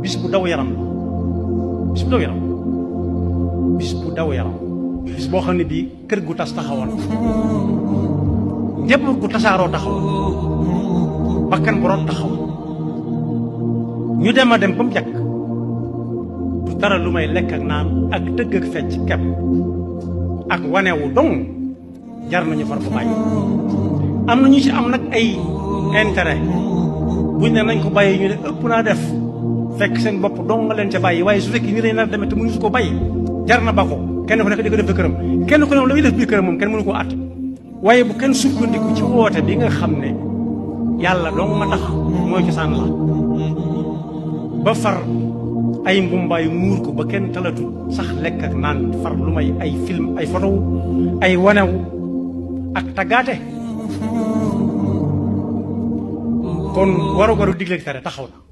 bis bu daw yaram la bis bu daw yaram bis bu daw yaram bis boo xam ne bii kër gu tas taxawoon njaboot gu tasaaroo taxaw bakkan bu root taxaw ñu dem a dem ba mu jàkk du dara lu may lekk ak naan ak tëgg ak fecc kepp ak wanewu dong jar nañu far ko bàyyi. am na ñu ci am nag ay intérêt buñ ne nañ ko bàyyi ñu ne ëpp naa def fekk seen bopp dong nga leen ca bàyyi waaye su fekkee nii dañ na demee te mënuñu su ko bàyyi jar na ba ko kenn ku nekk di ko def ba këram kenn ku ne la muy def biir këram moom kenn mënu koo àtt waaye bu kenn sukkandiku ci woote bi nga xam ne yàlla dong ma tax mooy cosaan la ba far ay mbumbaay muur ko ba kenn talatu sax lekk ak naan far lu may ay film ay photo ay wanewu ak taggaate kon waru digle tere taxaw na